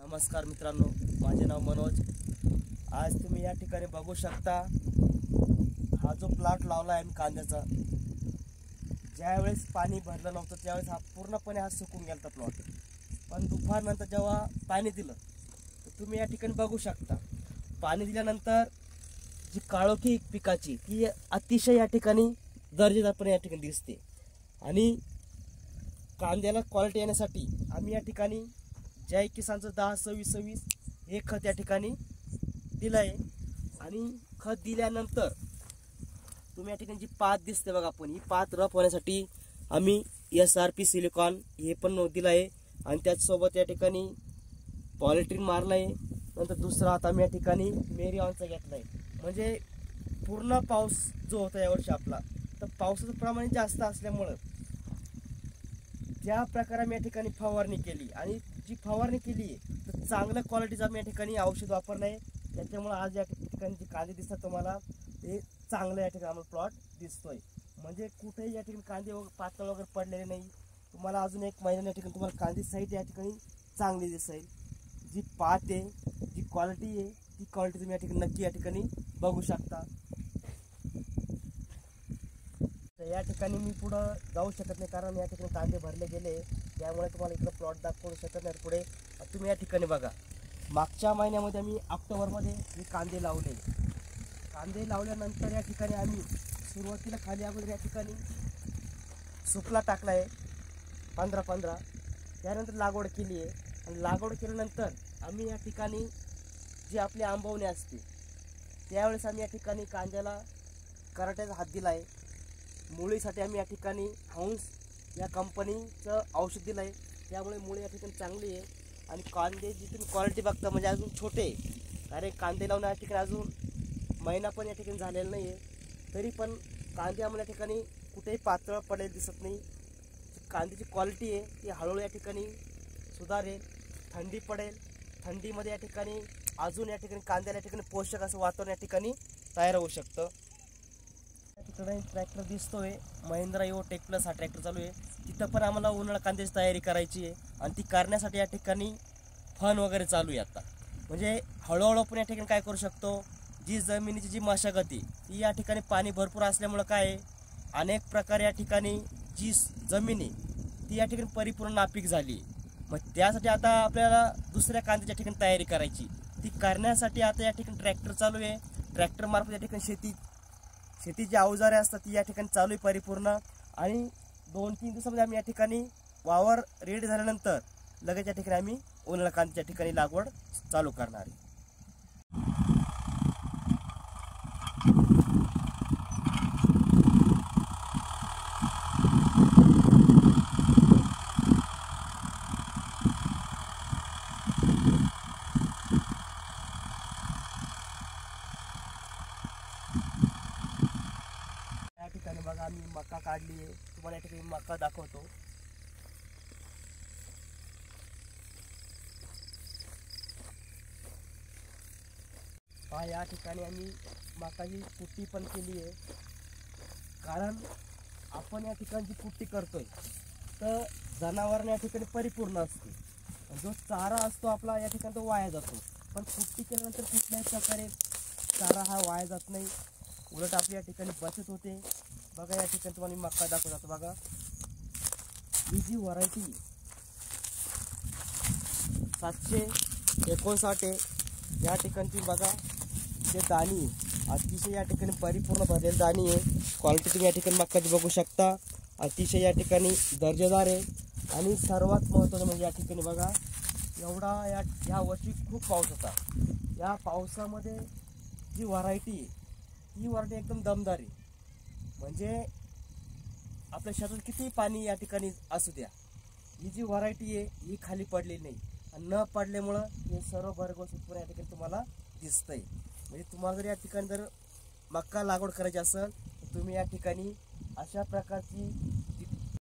नमस्कार मित्रांनो, माझे नाव मनोज। आज तुम्ही या ठिकाणी बघू शकता हा जो प्लॉट लावला आहे कांद्याचा, ज्यावेळेस पाणी भरलं नव्हतं त्यावेळेस हा पूर्णपणे हा सुकून गेला प्लॉट। पण दुपारनंतर जेव्हा पाणी दिलं तर तुम्ही या ठिकाणी बघू शकता, पाणी दिल्यानंतर जी काळोखी पिकाची ती अतिशय या ठिकाणी दर्जेदारपणे या ठिकाणी दिसते। आणि कांद्याला क्वालिटी येण्यासाठी आम्ही या ठिकाणी जय किसानचं 10-26-26 हे खत या ठिकाणी दिलं आहे। आणि खत दिल्यानंतर तुम्ही या ठिकाणी जी पात दिसते बघा, आपण ही पात रफ होण्यासाठी आम्ही SRP सिलिकॉन हे पण दिलं आहे। आणि त्याचसोबत या ठिकाणी पॉलिट्रीन मारलं आहे। नंतर दुसरा आता आम्ही या ठिकाणी मेरिऑनचा घेतला आहे। म्हणजे पूर्ण पाऊस जो होता यावर्षी आपला, तर पावसाचं प्रमाण जास्त असल्यामुळं ज्या प्रकारे आम्ही या ठिकाणी फवारणी केली आणि जी फवारणी केली तर चांगल्या क्वालिटीचं आम्ही या ठिकाणी औषध वापरलं आहे। त्याच्यामुळे आज या ठिकाणी जे कांदे दिसतात तुम्हाला ते चांगलं या ठिकाणी आम्हाला प्लॉट दिसतोय। म्हणजे कुठेही या ठिकाणी कांदे पातळ वगैरे पडलेले नाही। तुम्हाला अजून एक महिन्याच्या ठिकाणी तुम्हाला कांदे साईड या ठिकाणी चांगली दिसेल। जी पात आहे, जी क्वालिटी आहे, ती क्वालिटी तुम्ही या ठिकाणी नक्की या ठिकाणी बघू शकता। या ठिकाणी मी पुढं जाऊ शकत नाही, कारण या ठिकाणी कांदे भरले गेले, त्यामुळे तुम्हाला इकडं प्लॉट दाखवू शकत नाही। पुढे तुम्ही या ठिकाणी बघा, मागच्या महिन्यामध्ये आम्ही ऑक्टोबरमध्ये हे कांदे लावले। कांदे लावल्यानंतर या ठिकाणी आम्ही सुरुवातीला खाली अगोदर या ठिकाणी सुकला टाकला आहे 15-15, त्यानंतर लागवड केली आहे। आणि लागवड केल्यानंतर आम्ही या ठिकाणी जी आपली आंबवणी असते त्यावेळेस आम्ही या ठिकाणी कांद्याला कराट्याचा हात दिला आहे। मुळीसाठी आम्ही या ठिकाणी हंस या कंपनीचं औषध दिलं आहे, त्यामुळे मुळी या ठिकाणी चांगली आहे। आणि कांदे जी तुम्ही क्वालिटी बघता म्हणजे अजून छोटे, अरे कांदे लावून या ठिकाणी अजून महिना पण या ठिकाणी झालेला नाही आहे, तरी पण कांदे आम्हाला या ठिकाणी कुठेही पातळ पडेल दिसत नाही। कांद्याची क्वालिटी आहे ती हळूहळू या ठिकाणी सुधारेल, थंडी पडेल, थंडीमध्ये या ठिकाणी अजून या ठिकाणी कांद्याला या ठिकाणी पोषक असं वातावरण या ठिकाणी तयार होऊ शकतं। तिकडे ट्रॅक्टर दिसतोय महिंद्रा इवो टेक प्लस हा ट्रॅक्टर चालू आहे। तिथं पण आम्हाला उन्हाळा कांद्याची तयारी करायची आहे आणि ती करण्यासाठी या ठिकाणी फन वगैरे चालू आहे आता। म्हणजे हळूहळू पण या ठिकाणी काय करू शकतो, जी जमिनीची जी मशागत आहे ती या ठिकाणी पाणी भरपूर असल्यामुळं काय आहे, अनेक प्रकारे या ठिकाणी जी जमीन आहे ती या ठिकाणी परिपूर्ण नापीक झाली। मग त्यासाठी आता आपल्याला दुसऱ्या कांद्याच्या ठिकाणी तयारी करायची, ती करण्यासाठी आता या ठिकाणी ट्रॅक्टर चालू आहे। ट्रॅक्टर मार्फत या ठिकाणी शेतीची अवजारे असतात ती या ठिकाणी चालू आहे परिपूर्ण। आणि 2-3 दिवसामध्ये आम्ही या ठिकाणी वावर रेडी झाल्यानंतर लगेच या ठिकाणी आम्ही उन्हाळा कांद्याच्या ठिकाणी लागवड चालू करणार आहे। या ठिकाणी बघा आम्ही मका काढली आहे, तुम्हाला या ठिकाणी मका दाखवतो। हा या ठिकाणी आम्ही मकाची कुट्टी पण केली आहे, कारण आपण या ठिकाणी जी कुट्टी करतोय तर जनावरांना या ठिकाणी परिपूर्ण असते, जो चारा असतो आपला या ठिकाणी तो वाया जातो। पण कुट्टी केल्यानंतर कुठल्याही प्रकारे चारा हा वाया जात नाही, उलट आपली या ठिकाणी बचत होते। बघा या ठिकाणी तुम्हाला मी मका दाखवतो। बघा ही जी व्हरायटी 759 आहे, या ठिकाणची बघा जे दाणी अतिशय या ठिकाणी परिपूर्ण भरलेली दाणी आहे। क्वालिटी तुम्ही या ठिकाणी मकाची बघू शकता, अतिशय या ठिकाणी दर्जेदार आहे। आणि सर्वात महत्त्वाचं म्हणजे या ठिकाणी बघा एवढा या वर्षी खूप पाऊस होता, या पावसामध्ये जी व्हरायटी आहे ही व्हरायटी एकदम दमदार आहे। म्हणजे आपल्या शेतात किती पाणी या ठिकाणी असू द्या, ही जी व्हरायटी आहे ही खाली पडलेली नाही, आणि न पडल्यामुळं हे सर्व भरघोस उत्पन्न या ठिकाणी तुम्हाला दिसतंय। म्हणजे तुम्हाला जर या ठिकाणी जर मका लागवड करायची असेल तर तुम्ही या ठिकाणी अशा प्रकारची